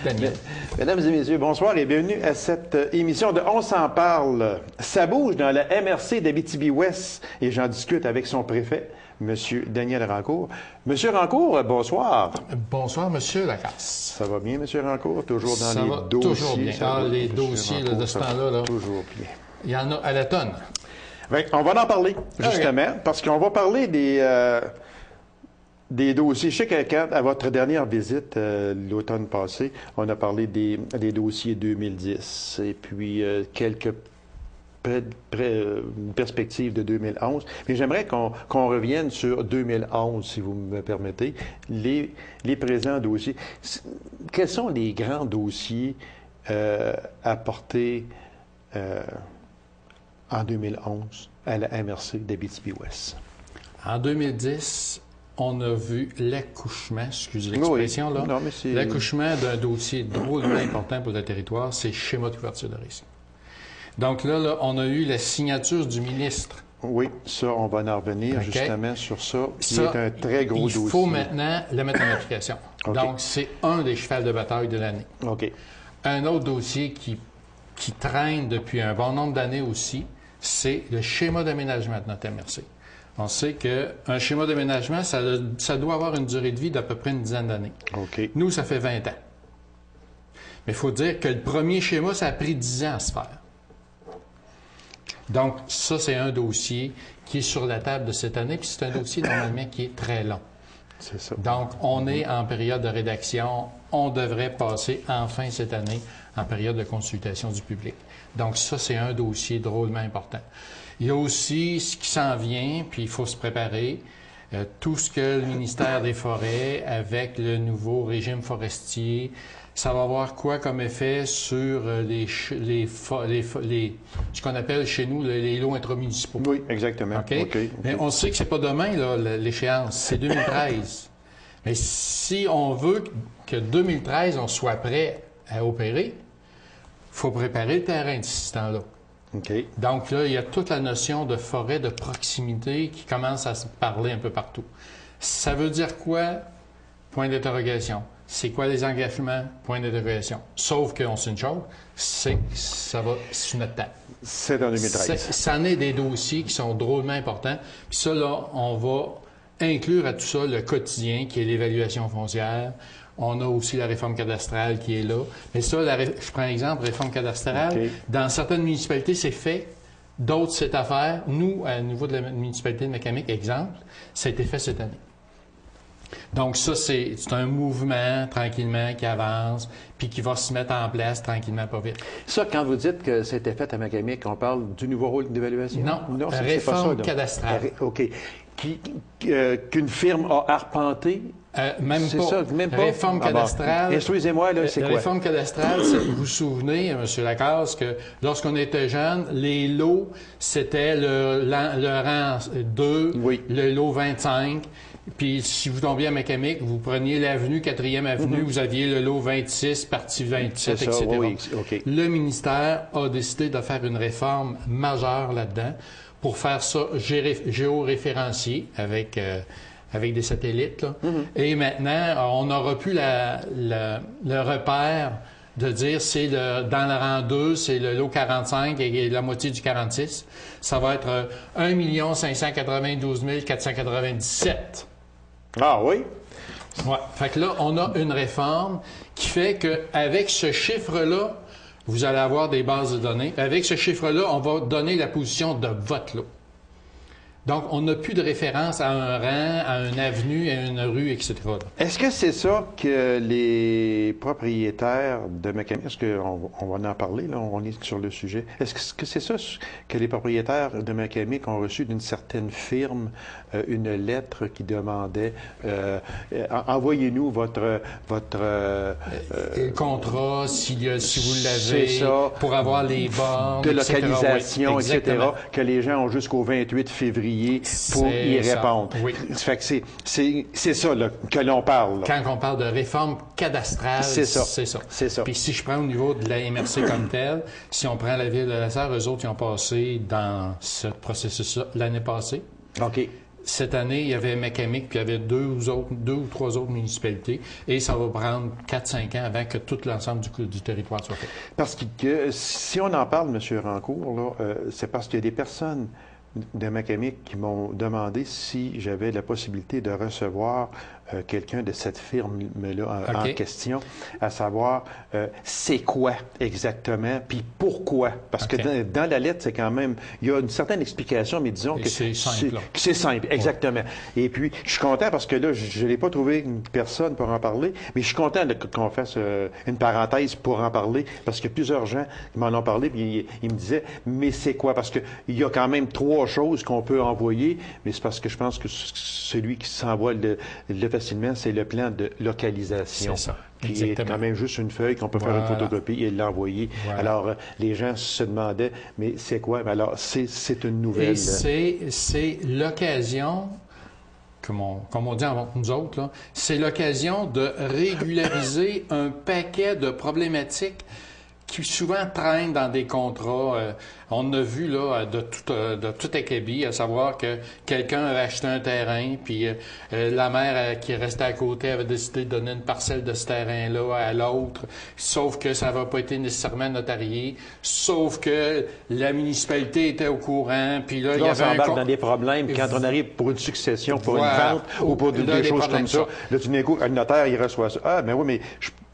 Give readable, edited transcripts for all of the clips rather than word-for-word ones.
Daniel. Mesdames et messieurs, bonsoir et bienvenue à cette émission de On s'en parle. Ça bouge dans la MRC d'Abitibi-Ouest et j'en discute avec son préfet, M. Daniel Rancourt. Monsieur Rancourt, bonsoir. Bonsoir, Monsieur Lacasse. Ça va bien, M. Rancourt? Toujours dans ça les va dossiers? Toujours bien. Les dossiers de ce temps-là, là, toujours bien. il y en a à la tonne. Bien, on va en parler, justement, parce qu'on va parler des dossiers. Je sais qu'à votre dernière visite l'automne passé, on a parlé des dossiers 2010 et puis quelques perspectives de 2011. Mais j'aimerais qu'on revienne sur 2011, si vous me permettez, les présents dossiers. Quels sont les grands dossiers apportés en 2011 à la MRC d'Abitibi-Ouest? En 2010, on a vu l'accouchement, excusez l'expression, là, l'accouchement d'un dossier drôlement important pour le territoire, c'est le schéma de couverture de risque. Donc là, on a eu la signature du ministre. Oui, ça, on va en revenir justement sur ça, qui est un très gros dossier. Il faut maintenant le mettre en application. Donc, c'est un des chevals de bataille de l'année. OK. Un autre dossier qui traîne depuis un bon nombre d'années aussi, c'est le schéma d'aménagement de notre MRC. On sait qu'un schéma d'aménagement, ça doit avoir une durée de vie d'à peu près une dizaine d'années. OK. Nous, ça fait 20 ans. Mais il faut dire que le premier schéma, ça a pris 10 ans à se faire. Donc, ça, c'est un dossier qui est sur la table de cette année, puis c'est un dossier, normalement, qui est très long. C'est ça. Donc, on est en période de rédaction. On devrait passer, enfin, cette année, en période de consultation du public. Donc, ça, c'est un dossier drôlement important. Il y a aussi ce qui s'en vient, puis il faut se préparer. Tout ce que le ministère des Forêts, avec le nouveau régime forestier, ça va avoir quoi comme effet sur ce qu'on appelle chez nous les lots intramunicipaux? Oui, exactement. Okay? Okay. Mais on sait que c'est pas demain, l'échéance, c'est 2013. Mais si on veut que 2013, on soit prêt à opérer, il faut préparer le terrain d'ici ce temps-là. Okay. Donc là, il y a toute la notion de forêt de proximité qui commence à se parler un peu partout. Ça veut dire quoi? Point d'interrogation. C'est quoi les engagements? Point d'interrogation. Sauf qu'on sait une chose, c'est que ça va sur notre table. C'est en 2013. Ça en est des dossiers qui sont drôlement importants. Puis ça, là, on va inclure à tout ça le quotidien, qui est l'évaluation foncière. On a aussi la réforme cadastrale qui est là. Mais ça, je prends un exemple, réforme cadastrale. Okay. Dans certaines municipalités, c'est fait. D'autres, c'est à faire. Nous, à niveau de la municipalité de Macamic, exemple, ça a été fait cette année. Donc ça, c'est un mouvement, tranquillement, qui avance, puis qui va se mettre en place tranquillement, pas vite. Ça, quand vous dites que c'était fait à Macamic, on parle du nouveau rôle d'évaluation? Non, réforme cadastrale. OK. Qu'une firme a arpenté? Même pas. Ça, même pas. Réforme cadastrale. Instruisez-moi, là, c'est quoi? Réforme cadastrale, vous vous souvenez, M. Lacasse, que lorsqu'on était jeune, les lots, c'était le rang 2, oui. Le lot 25. Puis, si vous tombiez à Macamic, vous preniez l'avenue, 4e avenue, vous aviez le lot 26, partie 27, etc. Oui, okay. Le ministère a décidé de faire une réforme majeure là-dedans pour faire ça géoréférencié avec des satellites. Là. Et maintenant, on n'aura plus le repère de dire c'est dans le rang 2, c'est le lot 45 et la moitié du 46. Ça va être 1 592 497. Ah oui? Oui. Fait que là, on a une réforme qui fait qu'avec ce chiffre-là, vous allez avoir des bases de données. Avec ce chiffre-là, on va donner la position de votre lot. Donc, on n'a plus de référence à un rang, à une avenue, à une rue, etc. Est-ce que c'est ça que les propriétaires de Macamic, est-ce qu'on va en parler, là, on est sur le sujet, est-ce que c'est ça que les propriétaires de Macamic ont reçu d'une certaine firme une lettre qui demandait envoyez-nous votre contrat, si vous l'avez, pour avoir les bornes, de localisation, oui, etc., que les gens ont jusqu'au 28 février pour y répondre. Oui. Ça fait que c'est ça là, que l'on parle. Là. Quand on parle de réforme cadastrale, c'est ça. C'est ça. Puis si je prends au niveau de la MRC comme telle, si on prend la Ville de La Sarre, eux autres, ils ont passé dans ce processus-là l'année passée. OK. Cette année, il y avait Mécamic, puis il y avait deux ou trois autres municipalités, et ça va prendre 4-5 ans avant que tout l'ensemble du territoire soit fait. Parce que si on en parle, M. Rancourt, là, c'est parce qu'il y a des personnes de Mécamic qui m'ont demandé si j'avais la possibilité de recevoir quelqu'un de cette firme-là en question, à savoir c'est quoi exactement, puis pourquoi. Parce que dans la lettre, c'est quand même, il y a une certaine explication, mais disons que c'est simple. C'est simple, exactement. Ouais. Et puis, je suis content parce que là, je n'ai pas trouvé une personne pour en parler, mais je suis content qu'on fasse une parenthèse pour en parler, parce que plusieurs gens m'en ont parlé, puis ils me disaient, mais c'est quoi? Parce qu'il y a quand même 3 choses qu'on peut envoyer, mais c'est parce que je pense que celui qui s'envoie le facilement, c'est le plan de localisation. C'est ça. Qui Exactement. est quand même juste une feuille qu'on peut faire une photocopie et l'envoyer. Voilà. Alors, les gens se demandaient, mais c'est quoi? Alors, c'est une nouvelle. Et c'est l'occasion, comme on dit entre nous autres, là, c'est l'occasion de régulariser un paquet de problématiques qui souvent traînent dans des contrats. On a vu là de tout acabit, à savoir que quelqu'un avait acheté un terrain, puis la mère qui restait à côté avait décidé de donner une parcelle de ce terrain-là à l'autre, sauf que ça n'avait pas été nécessairement notarié, sauf que la municipalité était au courant, puis là, il y avait on s'embarque dans des problèmes quand on arrive pour une succession, pour une vente ou pour des choses comme ça. Là, tout d'un coup, un notaire, il reçoit ça. Ah, mais oui, mais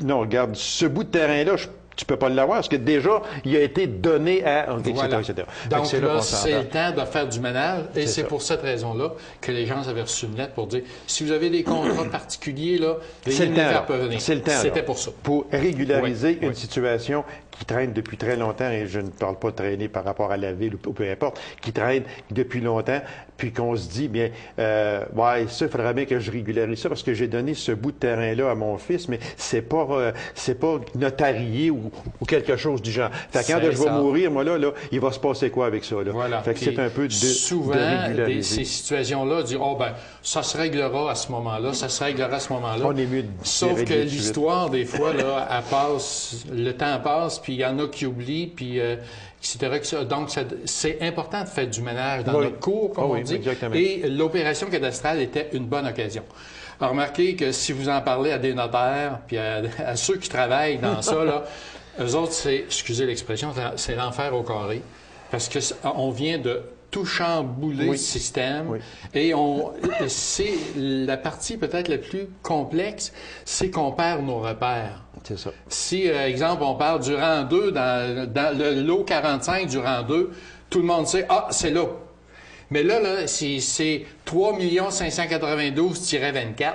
non, regarde, ce bout de terrain-là, tu peux pas l'avoir parce que déjà, il a été donné à... Voilà. etc. Donc là, c'est le temps de faire du ménage et c'est pour cette raison-là que les gens avaient reçu une lettre pour dire si vous avez des contrats particuliers, là, c'est le temps. C'était pour ça. Pour régulariser une situation qui traîne depuis très longtemps, et je ne parle pas de traîner par rapport à la ville ou peu importe, qui traîne depuis longtemps, puis qu'on se dit, bien, ouais, ça, il faudrait bien que je régularise ça parce que j'ai donné ce bout de terrain-là à mon fils, mais c'est pas notarié ou quelque chose du genre. Fait que quand je vais mourir, moi, là, il va se passer quoi avec ça, là? Voilà. Fait que c'est un peu souvent, ces situations-là, dire, oh, ben, ça se réglera à ce moment-là, ça se réglera à ce moment-là. On est mieux de Sauf que l'histoire, des fois, là, elle passe, le temps passe, puis il y en a qui oublient, puis etc. Donc, c'est important de faire du ménage dans notre cours, comme on dit. Exactement. Et l'opération cadastrale était une bonne occasion. Alors, remarquez que si vous en parlez à des notaires, puis à ceux qui travaillent dans ça, là, eux autres, excusez l'expression, c'est l'enfer au carré. Parce que on vient de tout chambouler le système. Et c'est la partie peut-être la plus complexe, c'est qu'on perd nos repères. C'est ça. Si, exemple, on parle du rang 2, dans le lot 45 du rang 2, tout le monde sait, ah, c'est là. Mais là c'est 3 592-24.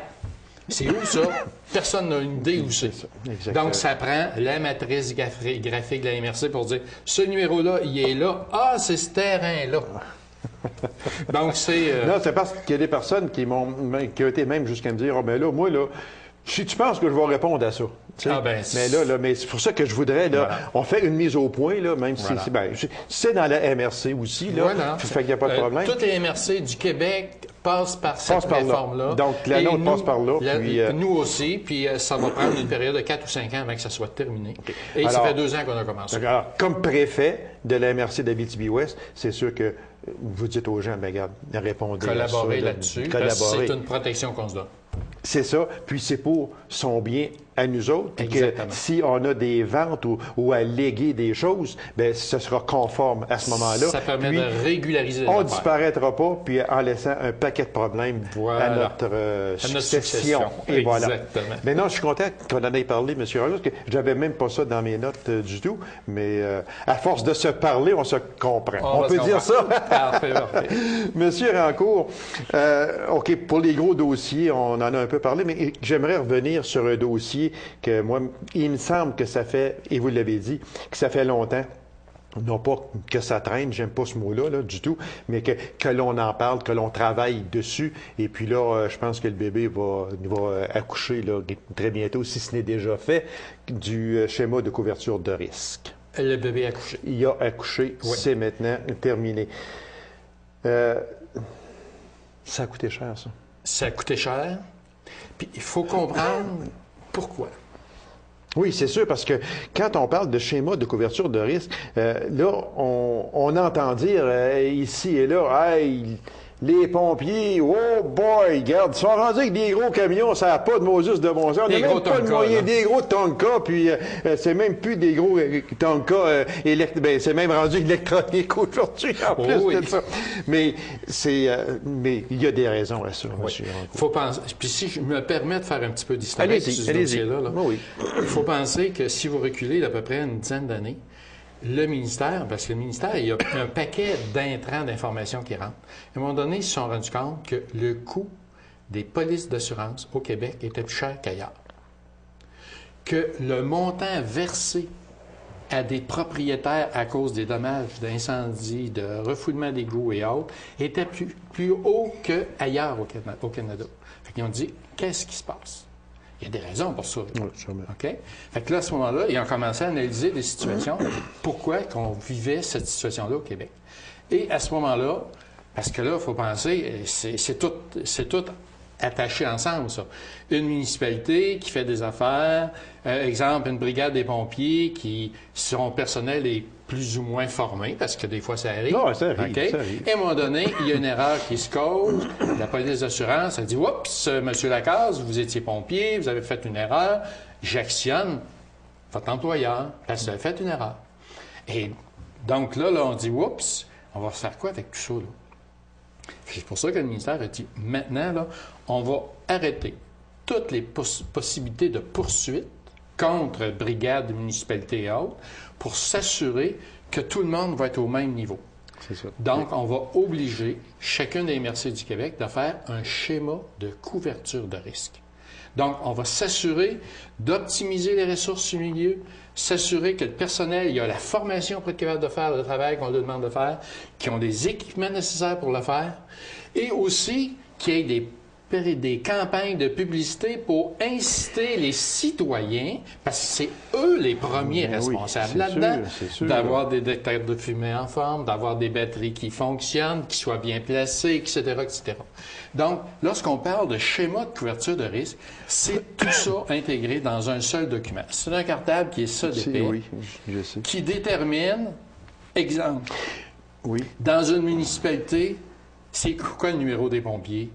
C'est où ça? Personne n'a une idée où c'est. Donc, ça prend la matrice graphique de la MRC pour dire, ce numéro-là, il est là. Ah, c'est ce terrain-là. Donc, c'est... Non, c'est parce qu'il y a des personnes qui ont été même jusqu'à me dire, oh, ben là, moi, là, si tu penses que je vais répondre à ça. Mais c'est pour ça que je voudrais, là, on fait une mise au point, là, même si c'est dans la MRC aussi, là. Fait qu'il n'y a pas de problème. Toutes les MRC du Québec passent par cette réforme-là. Donc, la nôtre passe par là. Nous aussi, puis ça va prendre une période de 4 ou 5 ans avant que ça soit terminé. Et alors, ça fait 2 ans qu'on a commencé. Alors, comme préfet de la MRC d'Abitibi-Ouest, c'est sûr que vous dites aux gens, bien, regarde, répondez collaborer là-dessus, c'est une protection qu'on se donne. C'est ça. Puis c'est pour son bien à nous autres. Et que si on a des ventes ou à léguer des choses, bien, ce sera conforme à ce moment-là. Ça permet de régulariser les on ne disparaîtra pas, puis en laissant un paquet de problèmes à notre succession. Et voilà. Exactement. Mais non, je suis content qu'on en ait parlé, M. Rollins, parce que j'avais même pas ça dans mes notes du tout. Mais à force de se parler, on se comprend. On peut dire ça? Parfait. Monsieur Rancourt, OK, pour les gros dossiers, on en a un peu parlé, mais j'aimerais revenir sur un dossier que moi, il me semble que ça fait, et vous l'avez dit, que ça fait longtemps. Non pas que ça traîne, j'aime pas ce mot-là là, du tout, mais que l'on en parle, que l'on travaille dessus. Et puis là, je pense que le bébé va accoucher là, très bientôt, si ce n'est déjà fait, du schéma de couverture de risque. Le bébé a accouché. Il a accouché, c'est maintenant terminé. Ça a coûté cher, ça. Ça a coûté cher. Puis il faut comprendre pourquoi. Oui, c'est sûr, parce que quand on parle de schéma de couverture de risque, là, on entend dire ici et là, hey, les pompiers, oh boy, regarde, ils sont rendus avec des gros camions, ça n'a pas de Moses de bon sens. On n'a même pas de moyens, des gros Tonka, puis c'est même plus des gros Tonka, c'est même rendu électronique aujourd'hui, en plus de ça. Mais mais il y a des raisons à ça, monsieur. Faut penser, puis si je me permets de faire un petit peu d'historique sur ce dossier-là, il faut penser que si vous reculez d'à peu près une dizaine d'années, le ministère, parce que le ministère, il y a un paquet d'intrants d'informations qui rentrent. À un moment donné, ils se sont rendus compte que le coût des polices d'assurance au Québec était plus cher qu'ailleurs. Que le montant versé à des propriétaires à cause des dommages d'incendie, de refoulement d'égouts et autres, était plus haut qu'ailleurs au Canada. Fait qu'ils ont dit, qu'est-ce qui se passe? Il y a des raisons pour ça. Oui, sûrement. OK? Fait que là, à ce moment-là, ils ont commencé à analyser des situations. Pourquoi qu'on vivait cette situation-là au Québec? Et à ce moment-là, parce que là, il faut penser, c'est tout attaché ensemble, ça. Une municipalité qui fait des affaires, exemple, une brigade des pompiers qui, son personnel est plus ou moins formé, parce que des fois, ça arrive. Non, ça arrive, okay? Ça arrive. Et à un moment donné, il y a une erreur qui se cause. La police d'assurance, elle dit « Oups, monsieur Lacaze, vous étiez pompier, vous avez fait une erreur. J'actionne votre employeur parce que vous avez fait une erreur. » Et donc là, on dit « Oups, on va faire quoi avec tout ça? » C'est pour ça que le ministère a dit « Maintenant, là, on va arrêter toutes les possibilités de poursuite contre brigades, municipalités et autres pour s'assurer que tout le monde va être au même niveau. » C'est ça. Donc, on va obliger chacune des MRC du Québec de faire un schéma de couverture de risque. Donc, on va s'assurer d'optimiser les ressources sur le milieu, s'assurer que le personnel, il y a la formation pour être capable de faire le travail qu'on leur demande de faire, qu'ils ont les équipements nécessaires pour le faire, et aussi qu'il y ait des campagnes de publicité pour inciter les citoyens, parce que c'est eux les premiers responsables là-dedans, d'avoir des détecteurs de fumée en forme, d'avoir des batteries qui fonctionnent, qui soient bien placées, etc., etc. Donc, lorsqu'on parle de schéma de couverture de risque, c'est tout ça intégré dans un seul document. C'est un cartable qui est SODP, oui, je sais. qui détermine, exemple, oui. Dans une municipalité, c'est quoi le numéro des pompiers?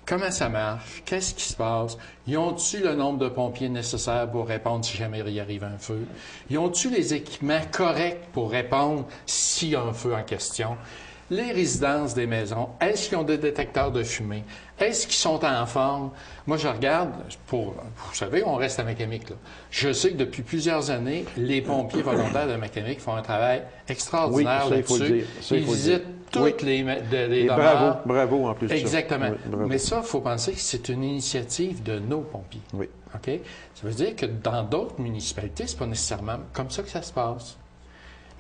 Comment ça marche? Qu'est-ce qui se passe? Ils ont-tu le nombre de pompiers nécessaires pour répondre si jamais il arrive un feu? Ils ont-tu les équipements corrects pour répondre s'il y a un feu en question? Les résidences des maisons, est-ce qu'ils ont des détecteurs de fumée? Est-ce qu'ils sont en forme? Moi, je regarde, vous savez, on reste à Macamic, là. Je sais que depuis plusieurs années, les pompiers volontaires de Macamic font un travail extraordinaire là-dessus. Ils visitent toutes les demeures. Bravo en plus. Exactement. Oui, bravo. Mais ça, il faut penser que c'est une initiative de nos pompiers. Oui. OK? Ça veut dire que dans d'autres municipalités, c'est pas nécessairement comme ça que ça se passe.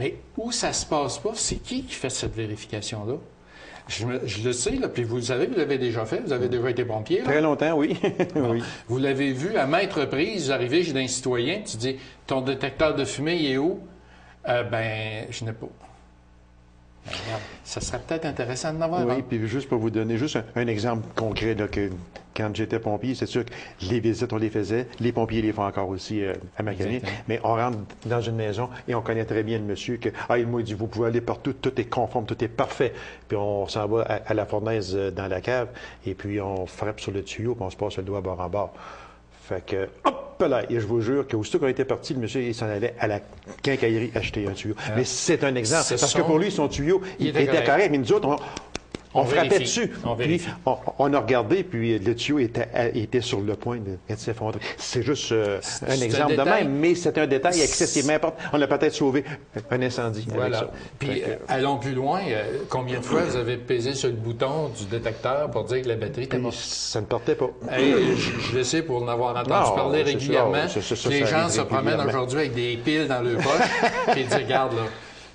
Mais où ça se passe pas, c'est qui fait cette vérification-là? Je le sais, là, puis vous le savez, vous l'avez déjà fait, vous avez déjà été pompier. Là. Très longtemps, oui. Bon, oui. Vous l'avez vu à maintes reprises, vous arrivez chez un citoyen, tu dis, ton détecteur de fumée, il est où? Je n'ai pas. Ben, regarde, ça serait peut-être intéressant de l'avoir. Oui, puis juste pour vous donner juste un exemple concret, là, que quand j'étais pompier, c'est sûr que les visites, on les faisait. Les pompiers les font encore aussi à Macamic. Mais on rentre dans une maison et on connaît très bien le monsieur que, il m'a dit, vous pouvez aller partout, tout est conforme, tout est parfait. Puis on s'en va à la fournaise dans la cave et puis on frappe sur le tuyau puis on se passe le doigt bord en bord. Fait que, hop là, et je vous jure qu'aussitôt qu'on était parti, le monsieur, il s'en allait à la quincaillerie acheter un tuyau. Mais c'est un exemple, parce que pour lui, son tuyau, il était correct, mais nous autres, on frappait dessus. Puis on a regardé, puis le tuyau était sur le point de s'effondrer. C'est juste un exemple de même, mais c'est un détail excessivement important. On a peut-être sauvé un incendie avec ça. Puis, allons plus loin. Combien de fois vous avez pesé sur le bouton du détecteur pour dire que la batterie était morte? Ça ne partait pas. Je le sais pour en avoir entendu parler régulièrement. Les gens se promènent aujourd'hui avec des piles dans le poche et ils disent, regarde, là,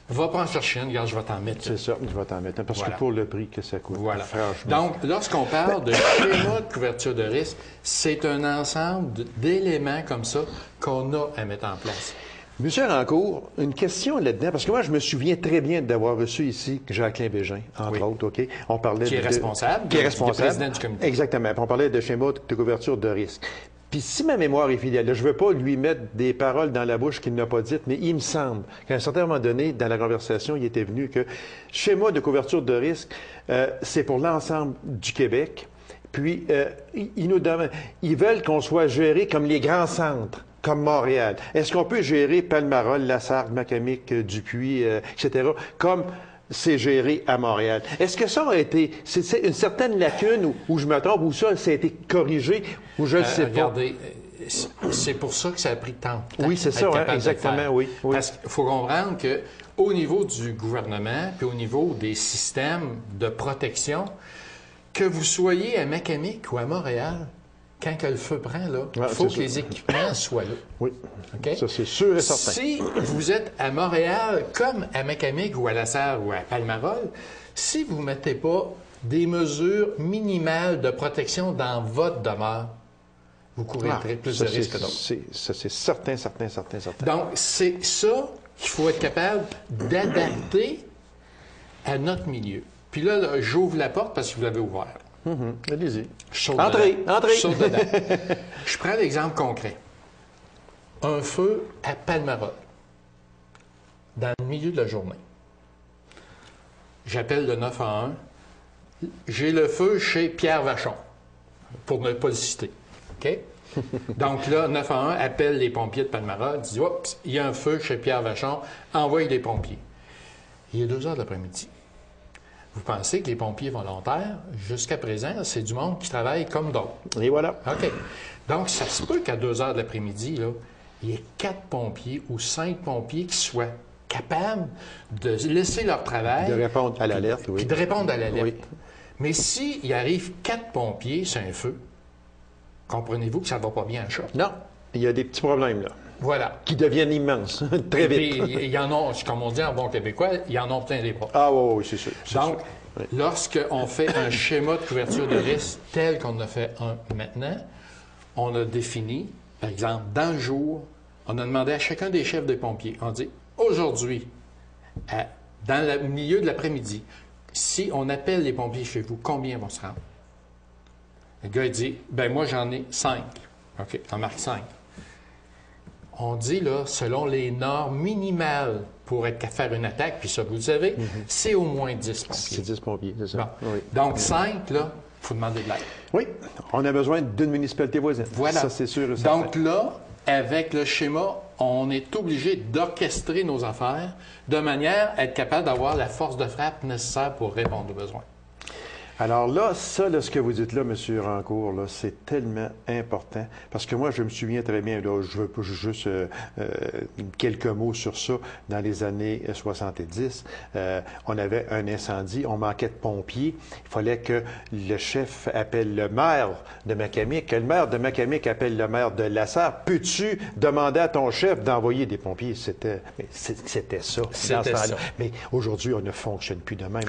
va pas en chercher une, regarde, je vais t'en mettre. C'est ça, je vais t'en mettre. Parce que pour le prix que ça coûte. Voilà. Franchement. Donc, lorsqu'on parle de schéma de couverture de risque, c'est un ensemble d'éléments comme ça qu'on a à mettre en place. Monsieur Rancourt, une question là-dedans, parce que moi, je me souviens très bien d'avoir reçu ici Jacqueline Bégin, entre autres, OK? On parlait qui est responsable. Qui est responsable. Président du comité. Exactement. Puis on parlait de schéma de couverture de risque. Puis si ma mémoire est fidèle, là, je ne veux pas lui mettre des paroles dans la bouche qu'il n'a pas dites, mais il me semble qu'à un certain moment donné, dans la conversation, il était venu que schéma de couverture de risque, c'est pour l'ensemble du Québec. Puis, ils veulent qu'on soit géré comme les grands centres, comme Montréal. Est-ce qu'on peut gérer Palmarol, Lassarde, Macamic, Dupuis, etc., comme c'est géré à Montréal? Est-ce que ça a été... C'est une certaine lacune où je me trompe, ou ça a été corrigé, ou je ne sais pas? Regardez, c'est pour ça que ça a pris tant de temps. Oui, c'est ça, hein, exactement, oui. Parce qu'il faut comprendre qu'au niveau du gouvernement, puis au niveau des systèmes de protection, que vous soyez à Macamic ou à Montréal, quand que le feu prend, il faut que les équipements soient là. Oui, okay? Ça c'est sûr et certain. Si vous êtes à Montréal, comme à Macamic ou à Lassarde ou à Palmarol, si vous ne mettez pas des mesures minimales de protection dans votre demeure, vous courez plus de risques que d'autres. Ça, c'est certain. Donc, c'est ça qu'il faut être capable d'adapter à notre milieu. Puis là, j'ouvre la porte parce que vous l'avez ouvert. Allez-y. Entrez! Je saute dedans. Je prends l'exemple concret. Un feu à Palmarol, dans le milieu de la journée. J'appelle le 911. J'ai le feu chez Pierre Vachon, pour ne pas le citer. OK? Donc là, 911 appelle les pompiers de Palmarol, dit « Oups, il y a un feu chez Pierre Vachon, envoie les pompiers. » Il est 2 heures de l'après-midi. Vous pensez que les pompiers volontaires, jusqu'à présent, c'est du monde qui travaille comme d'autres. Et voilà. OK. Donc, ça se peut qu'à 2 heures de l'après-midi, là, il y ait 4 pompiers ou 5 pompiers qui soient capables de laisser leur travail. De répondre à l'alerte, oui. Puis de répondre à l'alerte. Oui. Mais s'il arrive 4 pompiers sur un feu, comprenez-vous que ça ne va pas bien en short? Non. Il y a des petits problèmes, là. Voilà. Qui deviennent immenses, très vite. Il y en a, comme on dit en bon québécois, il y en a plein les bras. Ah oui, c'est sûr. Donc, lorsqu'on fait un schéma de couverture de risque tel qu'on a fait un maintenant, on a défini, par exemple, dans le jour, on a demandé à chacun des chefs de pompiers, on dit, aujourd'hui, dans le milieu de l'après-midi, si on appelle les pompiers chez vous, combien vont se rendre? Le gars, il dit, ben moi, j'en ai 5. OK, on marque 5. On dit, là, selon les normes minimales pour être faire une attaque, puis ça, vous le savez, c'est au moins 10 pompiers. C'est 10 pompiers, c'est ça. Bon. Oui. Donc, 5, là, il faut demander de l'aide. Oui, on a besoin d'une municipalité voisine. Voilà. Ça, c'est sûr et certain. Donc là, avec le schéma, on est obligé d'orchestrer nos affaires de manière à être capable d'avoir la force de frappe nécessaire pour répondre aux besoins. Alors là, ça, là, ce que vous dites là, M. Rancourt, là, c'est tellement important. Parce que moi, je me souviens très bien, là, je veux juste quelques mots sur ça. Dans les années 70, on avait un incendie, on manquait de pompiers. Il fallait que le chef appelle le maire de Macamic, que le maire de Macamic appelle le maire de Lassarde. Peux-tu demander à ton chef d'envoyer des pompiers? C'était ça. C'était ça. Mais aujourd'hui, on ne fonctionne plus de même.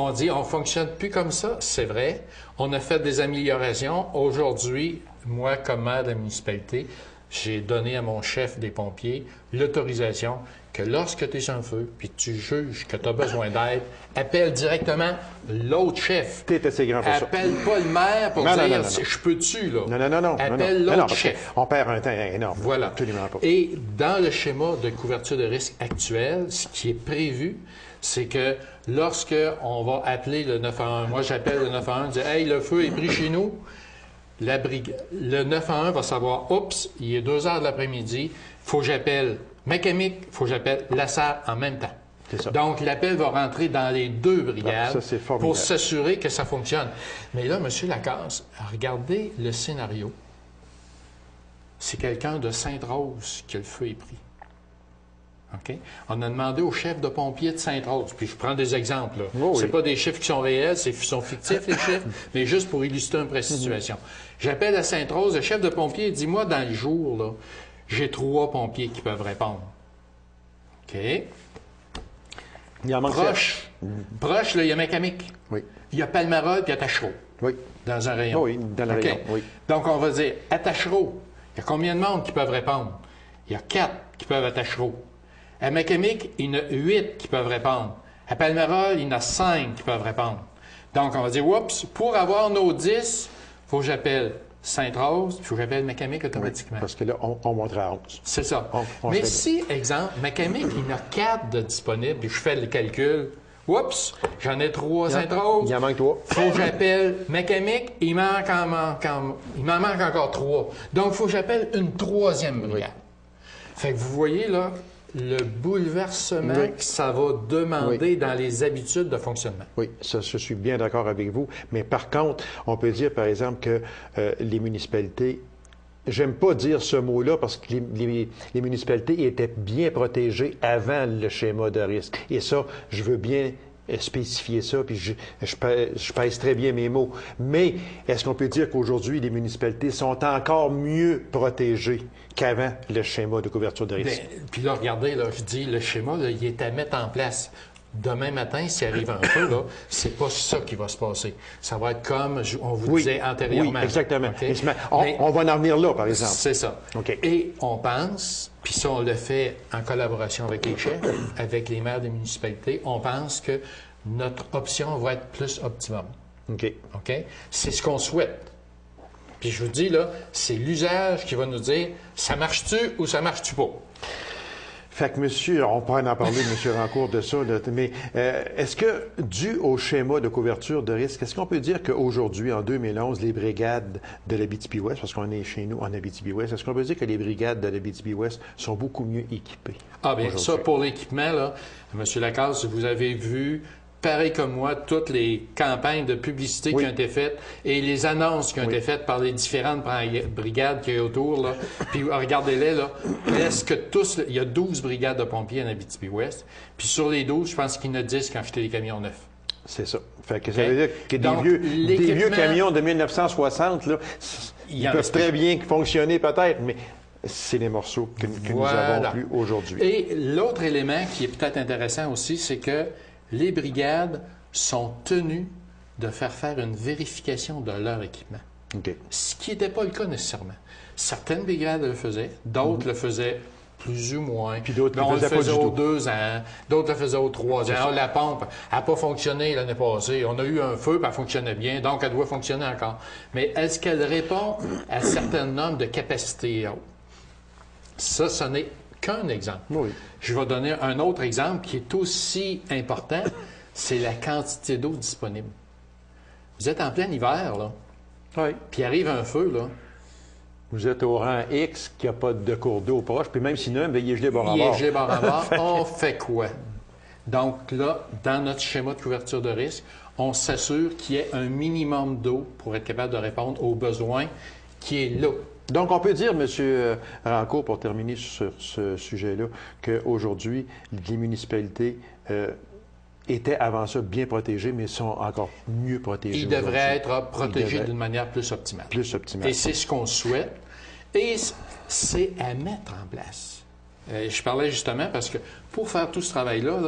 On dit on ne fonctionne plus comme ça, c'est vrai. On a fait des améliorations. Aujourd'hui, moi, comme maire de la municipalité, j'ai donné à mon chef des pompiers l'autorisation que lorsque tu es sur un feu, puis tu juges que tu as besoin d'aide, appelle directement l'autre chef. Tu es assez grand pour ça. Appelle pas le maire pour dire je peux-tu, là. Non. Appelle l'autre chef. On perd un temps énorme. Voilà. Absolument pas. Et dans le schéma de couverture de risque actuel, ce qui est prévu, c'est que lorsque on va appeler le 911, moi j'appelle le 911, je dis « Hey, le feu est pris chez nous », le 911 va savoir « Oups, il est 2 heures de l'après-midi, il faut que j'appelle Macamic, il faut que j'appelle Lassarde en même temps ». C'est ça. Donc, l'appel va rentrer dans les 2 brigades pour s'assurer que ça fonctionne. Mais là, M. Lacasse, regardez le scénario. C'est quelqu'un de Sainte-Rose que le feu est pris. OK? On a demandé au chef de pompiers de Sainte-Rose, puis je prends des exemples. C'est pas des chiffres qui sont réels, c'est sont fictifs, les chiffres, mais juste pour illustrer une précise situation. J'appelle à Sainte-Rose, le chef de pompiers dit, moi, dans le jour, là, j'ai 3 pompiers qui peuvent répondre. OK? Il en manque Proche, là, il y a Macamic. Oui. Il y a Palmarol, puis il y a Tachereau. Oui. Dans un rayon. Oui, dans le rayon, oui. Donc, on va dire, à Tachereau, il y a combien de monde qui peuvent répondre? Il y a 4 qui peuvent à Tachereau. À Macamic, il y en a 8 qui peuvent répondre. À Palmarol, il y en a 5 qui peuvent répondre. Donc, on va dire, oups, pour avoir nos 10, il faut que j'appelle Sainte-Rose, il faut que j'appelle Macamic automatiquement. Oui, parce que là, on monterait à 11. C'est ça. On Mais serait si, exemple, Macamic, il y en a 4 de disponibles, puis je fais le calcul, oups, j'en ai 3 à Sainte-Rose. Il en manque 3. Faut que j'appelle Macamic, il m'en manque encore 3. Donc, il faut que j'appelle une 3e brigade. Fait que vous voyez, là, le bouleversement que ça va demander dans les habitudes de fonctionnement. Oui, ça, je suis bien d'accord avec vous. Mais par contre, on peut dire, par exemple, que les municipalités, j'aime pas dire ce mot-là parce que les municipalités étaient bien protégées avant le schéma de risque. Et ça, je veux bien spécifier ça, puis je pèse très bien mes mots. Mais est-ce qu'on peut dire qu'aujourd'hui, les municipalités sont encore mieux protégées qu'avant le schéma de couverture de risque? Bien, puis là, regardez, là, je dis, le schéma, là, il est à mettre en place. Demain matin, s'il arrive un feu, là, c'est pas ça qui va se passer. Ça va être comme on vous disait antérieurement. Oui, exactement. Okay? On va en venir là, par exemple. C'est ça. OK. Et on pense, puis ça, on le fait en collaboration avec les chefs, avec les maires des municipalités, on pense que notre option va être plus optimum. OK. OK? C'est ce qu'on souhaite. Puis je vous dis, là, c'est l'usage qui va nous dire, ça marche-tu ou ça marche-tu pas? Fait que, monsieur, on pourrait en parler, monsieur Rancourt, de ça, là, mais est-ce que, dû au schéma de couverture de risque, est-ce qu'on peut dire qu'aujourd'hui, en 2011, les brigades de l'Abitibi-Ouest, parce qu'on est chez nous en Abitibi-Ouest, est-ce qu'on peut dire que les brigades de l'Abitibi-Ouest sont beaucoup mieux équipées? Ah bien, ça, pour l'équipement, là, monsieur Lacasse, vous avez vu, pareil comme moi, toutes les campagnes de publicité qui ont été faites et les annonces qui ont été faites par les différentes brigades qu'il y a autour. Là. Puis regardez-les, là, presque tous, il y a 12 brigades de pompiers en Abitibi-Ouest. Puis sur les 12, je pense qu'il y en a 10 qui ont acheté des camions neufs. C'est ça. Fait que ça veut dire que des vieux camions de 1960, là, ils peuvent très bien fonctionner peut-être, mais c'est les morceaux que nous avons plus aujourd'hui. Et l'autre élément qui est peut-être intéressant aussi, c'est que les brigades sont tenues de faire une vérification de leur équipement. Okay. Ce qui n'était pas le cas nécessairement. Certaines brigades le faisaient, d'autres le faisaient plus ou moins. Puis d'autres on le faisait aux tout. 2 ans, d'autres le faisaient aux 3 ans. Alors, la pompe n'a pas fonctionné l'année passée. On a eu un feu, puis elle fonctionnait bien, donc elle doit fonctionner encore. Mais est-ce qu'elle répond à certaines normes de capacité et autres? Ça, ce n'est qu'un exemple. Oui. Je vais donner un autre exemple qui est aussi important, c'est la quantité d'eau disponible. Vous êtes en plein hiver, là, puis arrive un feu, là. Vous êtes au rang X, qu'il n'y a pas de cours d'eau proche, puis même sinon, il est gelé bord en bord. Il est gelé bord en bord. On fait quoi? Donc là, dans notre schéma de couverture de risque, on s'assure qu'il y ait un minimum d'eau pour être capable de répondre aux besoins qui est là. Donc, on peut dire, M. Rancourt, pour terminer sur ce sujet-là, qu'aujourd'hui, les municipalités étaient avant ça bien protégées, mais sont encore mieux protégées. Ils devraient être protégés d'une manière plus optimale. Plus optimale. Et c'est ce qu'on souhaite. Et c'est à mettre en place. Je parlais justement parce que pour faire tout ce travail-là,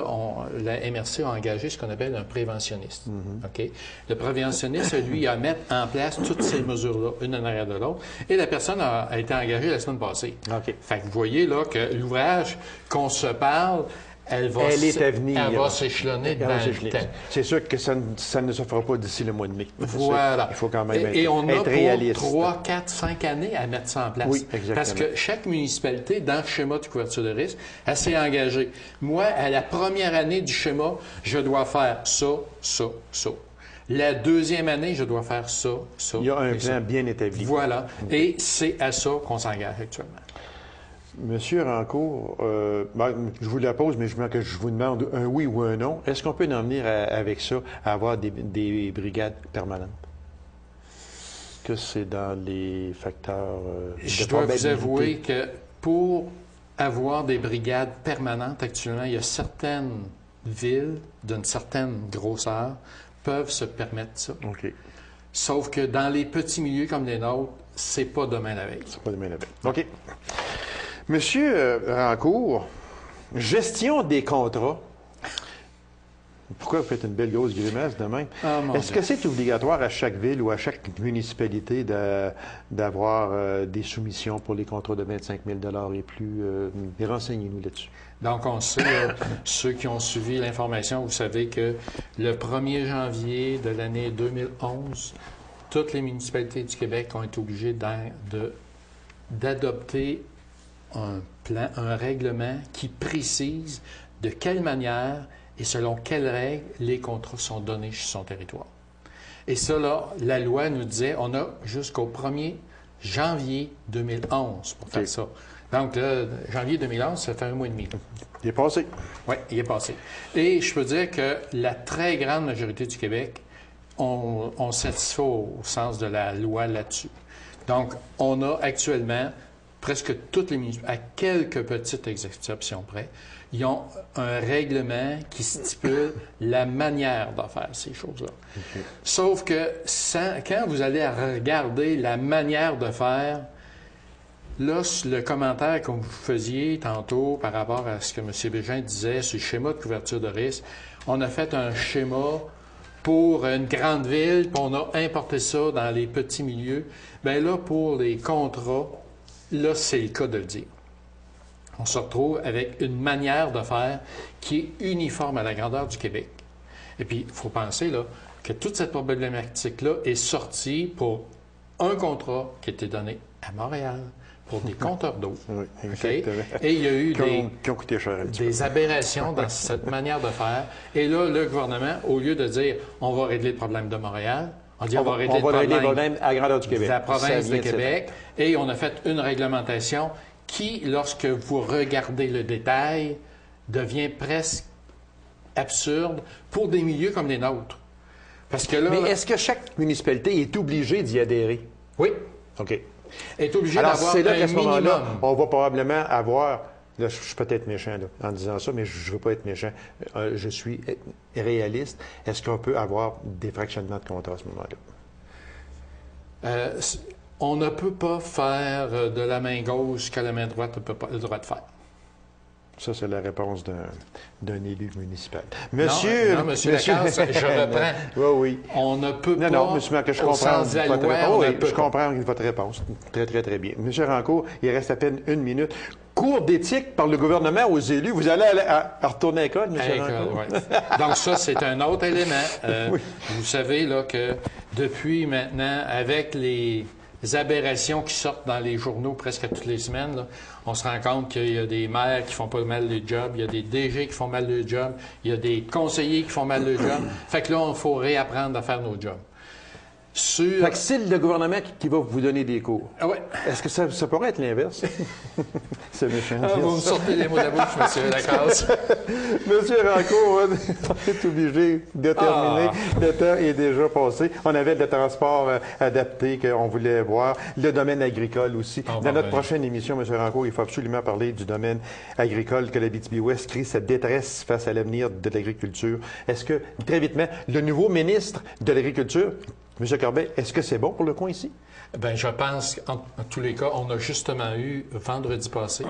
la MRC a engagé ce qu'on appelle un préventionniste. OK? Le préventionniste, lui, a mettre en place toutes ces mesures-là, une en arrière de l'autre. Et la personne a été engagée la semaine passée. OK. Fait que vous voyez là que l'ouvrage qu'on se parle, elle est à venir. Elle va s'échelonner dans le temps. C'est sûr que ça ne se fera pas d'ici le mois de mai. Voilà. Il faut quand même et on a réaliste. pour 3, 4, 5 années à mettre ça en place. Oui, exactement. Parce que chaque municipalité, dans le schéma de couverture de risque, elle s'est engagée. Moi, à la première année du schéma, je dois faire ça, ça, ça. La deuxième année, je dois faire ça, ça. Il y a un plan ça. bien établi. Voilà. Et c'est à ça qu'on s'engage actuellement. Monsieur Rancourt, je vous la pose, mais je vous demande un oui ou un non. Est-ce qu'on peut en venir avec ça, à avoir des brigades permanentes? Que c'est dans les facteurs Je dois vous avouer que pour avoir des brigades permanentes actuellement, il y a certaines villes d'une certaine grosseur peuvent se permettre ça. OK. Sauf que dans les petits milieux comme les nôtres, c'est pas demain la veille. C'est pas demain la veille. OK. Monsieur Rancourt, gestion des contrats. Pourquoi vous faites une belle grosse grimace de même? Est-ce que c'est obligatoire à chaque ville ou à chaque municipalité d'avoir des soumissions pour les contrats de 25 000 et plus? Renseignez-nous là-dessus. Donc, on sait, ceux qui ont suivi l'information, vous savez que le 1er janvier de l'année 2011, toutes les municipalités du Québec ont été obligées d'adopter un plan, un règlement qui précise de quelle manière et selon quelles règles les contrats sont donnés sur son territoire. Et ça, là, la loi nous disait, on a jusqu'au 1er janvier 2011 pour faire ça. Donc, là, janvier 2011, ça fait 1 mois et demi. Il est passé. Oui, il est passé. Et je peux dire que la très grande majorité du Québec on satisfait au sens de la loi là-dessus. Donc, on a actuellement presque toutes les municipalités, à quelques petites exceptions près, ils ont un règlement qui stipule la manière de faire ces choses-là. Okay. Sauf que quand vous allez regarder la manière de faire, là, le commentaire que vous faisiez tantôt par rapport à ce que M. Bégin disait sur le schéma de couverture de risque, on a fait un schéma pour une grande ville, puis on a importé ça dans les petits milieux. Bien là, pour les contrats, là, c'est le cas de le dire. On se retrouve avec une manière de faire qui est uniforme à la grandeur du Québec. Et puis, il faut penser là, que toute cette problématique-là est sortie pour un contrat qui a été donné à Montréal pour des compteurs d'eau. Oui, exactement. Okay? Et il y a eu qui ont coûté cher des aberrations dans cette manière de faire. Et là, le gouvernement, au lieu de dire « on va régler le problème de Montréal », on dit « on va régler le problème à la grandeur du Québec. De la province de Québec ». Et on a fait une réglementation qui, lorsque vous regardez le détail, devient presque absurde pour des milieux comme les nôtres. Parce que là, mais est-ce que chaque municipalité est obligée d'y adhérer? Oui. OK. Est obligé d'avoir c'est là qu'à un ce moment-là, minimum. on va probablement avoir... Là, je suis peut-être méchant là, en disant ça, mais je ne veux pas être méchant. Je suis réaliste. Est-ce qu'on peut avoir des fractionnements de contrats à ce moment-là? On ne peut pas faire de la main gauche que la main droite n'a pas le droit de faire. Ça, c'est la réponse d'un élu municipal. Monsieur Lacasse, je reprends. Oui, oui. On ne peut pas, non, monsieur Marc, je au comprends sens de la loi, je comprends votre réponse. Très, très, très bien. Monsieur Rancourt, il reste à peine 1 minute. Cours d'éthique par le gouvernement aux élus. Vous allez retourner à l'école, monsieur Rancourt? Oui. Donc ça, c'est un autre élément. Oui. Vous savez là, que depuis maintenant, avec les aberrations qui sortent dans les journaux presque toutes les semaines, là, on se rend compte qu'il y a des maires qui font pas mal le job, il y a des DG qui font mal le job, il y a des conseillers qui font mal le job. Fait que là, il faut réapprendre à faire nos jobs. Fait que c'est le gouvernement qui va vous donner des cours. Ah oui. Est-ce que ça pourrait être l'inverse? C'est méchant. Vous me sortez les mots de la bouche, monsieur Lacasse. Monsieur Rancourt, on est obligé de terminer. Le temps est déjà passé. On avait le transport adapté qu'on voulait voir, le domaine agricole aussi. Dans notre prochaine émission, monsieur Rancourt, il faut absolument parler du domaine agricole, que l'Abitibi-Ouest crie cette détresse face à l'avenir de l'agriculture. Est-ce que, très vitement, le nouveau ministre de l'Agriculture, M. Corbeil, est-ce que c'est bon pour le coin ici? Bien, je pense qu'en tous les cas, on a justement eu, vendredi passé,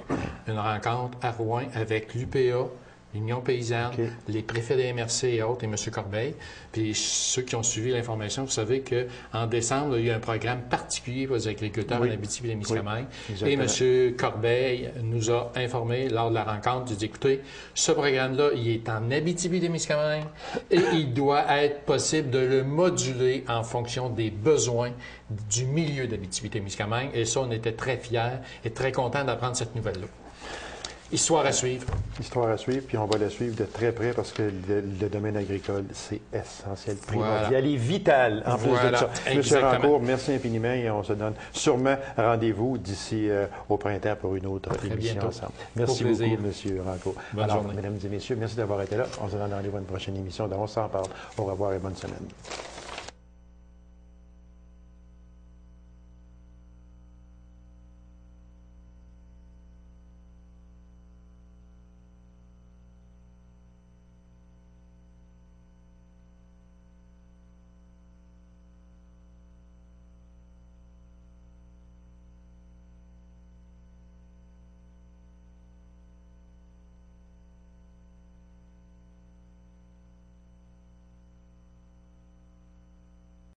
une rencontre à Rouen avec l'UPA, l'Union paysanne, les préfets des MRC et autres, et M. Corbeil. Puis ceux qui ont suivi l'information, vous savez qu'en décembre, il y a un programme particulier pour les agriculteurs en Abitibi-Témiscamingue. Et M. Corbeil nous a informé lors de la rencontre, il dit, écoutez, ce programme-là, il est en Abitibi-Témiscamingue et il doit être possible de le moduler en fonction des besoins du milieu d'Abitibi-Témiscamingue. Et ça, on était très fiers et très contents d'apprendre cette nouvelle-là. Histoire à suivre. Histoire à suivre, puis on va la suivre de très près parce que le domaine agricole, c'est essentiel, primordial et vital en plus de ça. Monsieur Rancourt, merci infiniment et on se donne sûrement rendez-vous d'ici au printemps pour une autre émission ensemble. Merci beaucoup, Monsieur Rancourt. Bonne journée. Mesdames et messieurs, merci d'avoir été là. On se donne rendez-vous à une prochaine émission. Donc, on s'en parle. Au revoir et bonne semaine.